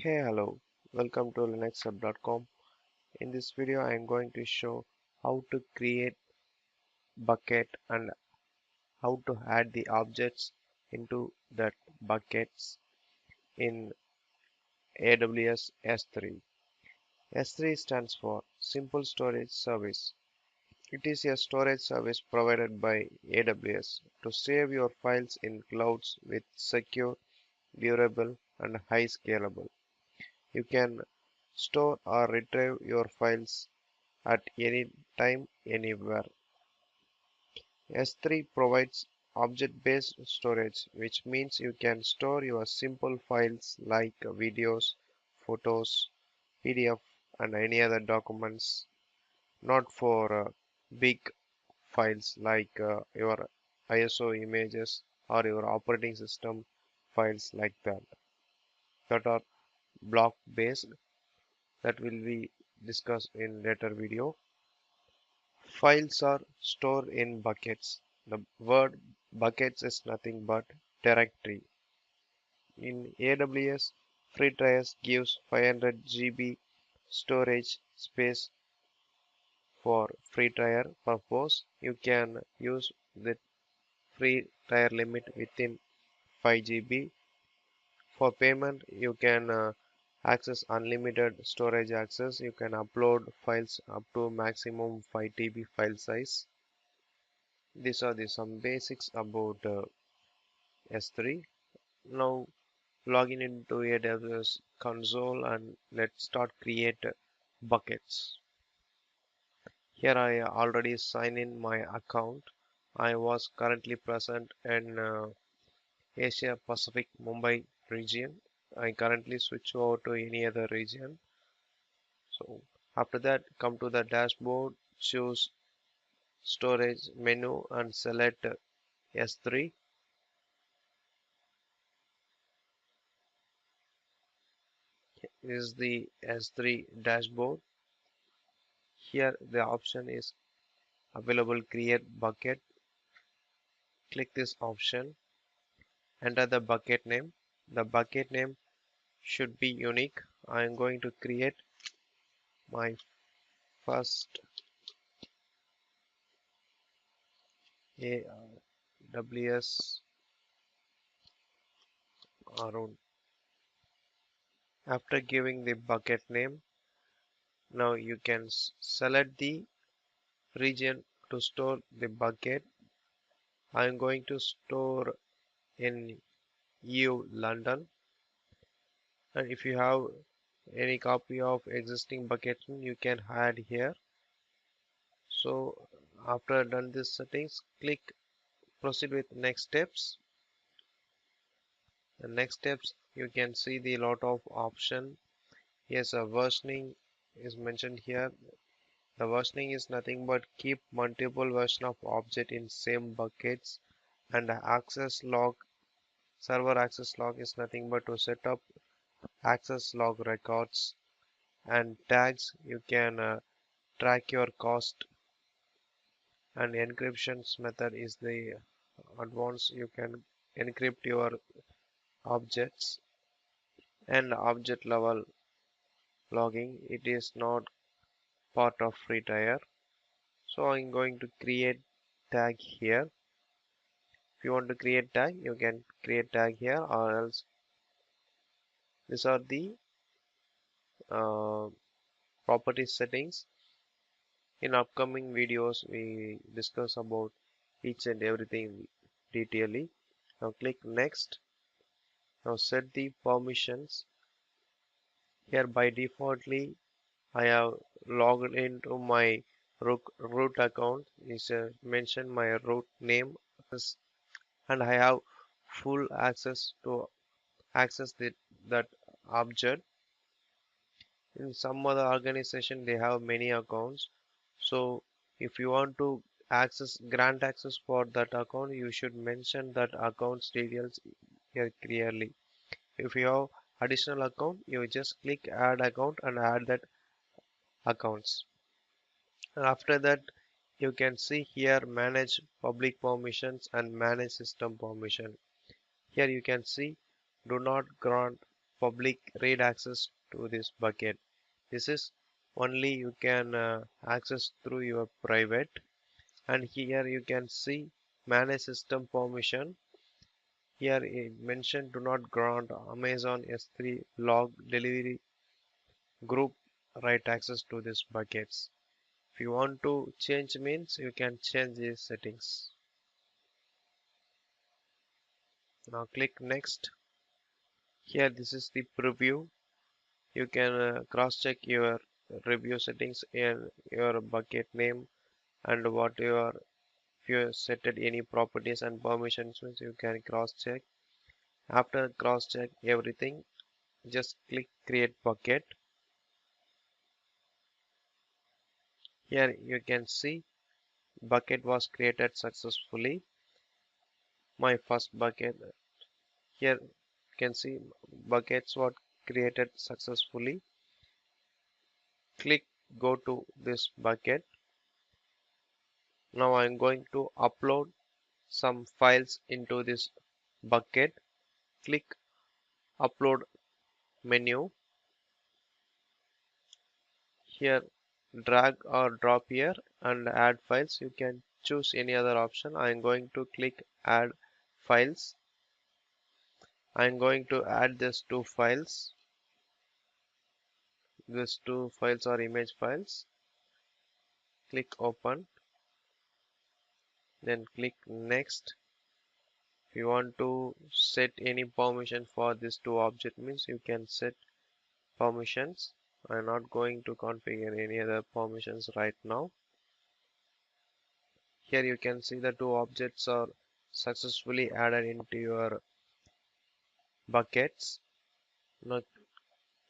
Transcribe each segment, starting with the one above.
Hey, hello, welcome to linuxhub.com. In this video I am going to show how to create bucket and how to add the objects into that buckets in AWS S3. S3 stands for Simple Storage Service. It is a storage service provided by AWS to save your files in clouds with secure, durable and high scalable. You can store or retrieve your files at any time, anywhere. S3 provides object-based storage, which means you can store your simple files like videos, photos, PDF, and any other documents, not for big files like your ISO images or your operating system files like that are block based that will be discussed in later video. Files are stored in buckets. The word buckets is nothing but directory. In AWS, free trials gives 500 GB storage space for free trial purpose. You can use the free trial limit within 5 GB. For payment, you can access unlimited storage access. You can upload files up to maximum 5 TB file size. These are some basics about S3. Now login into AWS console and let's start create buckets. Here I already sign in my account. I was currently present in Asia Pacific Mumbai region. I currently switch over to any other region. So after that, come to the dashboard, choose storage menu and select S3. This is the S3 dashboard. Here the option is available create bucket. Click this option, enter the bucket name. The bucket name should be unique. I am going to create my first AWS Arun. After giving the bucket name, now you can select the region to store the bucket. I am going to store in EU London, and if you have any copy of existing bucket you can add here. So after done this settings, click proceed with next steps. The next steps you can see the lot of option. Yes, a versioning is mentioned here. The versioning is nothing but keep multiple version of object in same buckets, and the access log, server access log is nothing but to set up access log records, and tags you can track your cost, and encryptions method is the advanced, you can encrypt your objects, and object level logging, it is not part of free tier. So I'm going to create tag here. If you want to create tag, you can create tag here, or else these are the uh, property settings. In upcoming videos we discuss about each and everything detailedly. Now click next. Now set the permissions. Here by defaultly I have logged into my root account. Is mention my root name, and I have full access to access that object. In some other organization they have many accounts, so if you want to grant access for that account, you should mention that account's details here clearly. If you have additional account, you just click add account and add that accounts. And after that, you can see here manage public permissions and manage system permission. Here you can see do not grant public read access to this bucket. This is only you can access through your private. And here you can see manage system permission. Here it mentioned do not grant Amazon S3 log delivery group right access to these buckets. If you want to change means you can change these settings. Now click next. Here this is the preview. You can cross check your review settings and your bucket name and what your if you set any properties and permissions means you can cross check. After cross check everything, just click create bucket. Here you can see bucket was created successfully. My first bucket. Here you can see buckets were created successfully. Click go to this bucket. Now I am going to upload some files into this bucket. Click upload menu. Here drag or drop here and add files. You can choose any other option. I am going to click add files. I am going to add these two files. These two files are image files. Click open, then click next. If you want to set any permission for these two object means you can set permissions. I'm not going to configure any other permissions right now. Here you can see the two objects are successfully added into your buckets. Now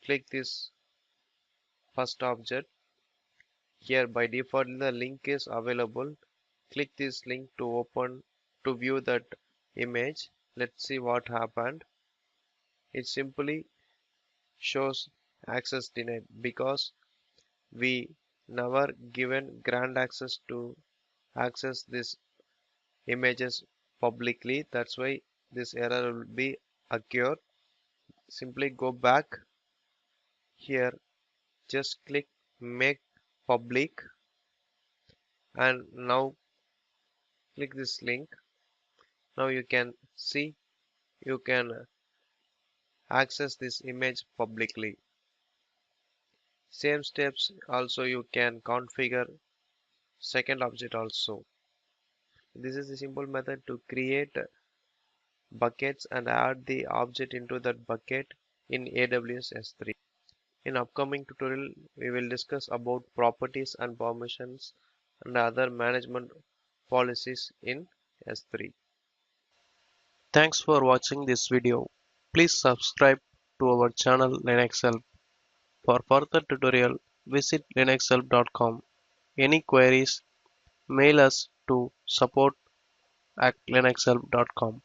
click this first object. Here by default the link is available. Click this link to open to view that image. Let's see what happened. It simply shows access denied because we never given grant access to access these images publicly. That's why this error will be occurred. Simply go back here, just click make public and now click this link. Now you can see you can access this image publicly. Same steps also you can configure second object also. This is a simple method to create buckets and add the object into that bucket in AWS S3. In upcoming tutorial, we will discuss about properties and permissions and other management policies in S3. Thanks for watching this video. Please subscribe to our channel Linux Help. For further tutorial, visit linuxhelp.com. Any queries, mail us to support@linuxhelp.com.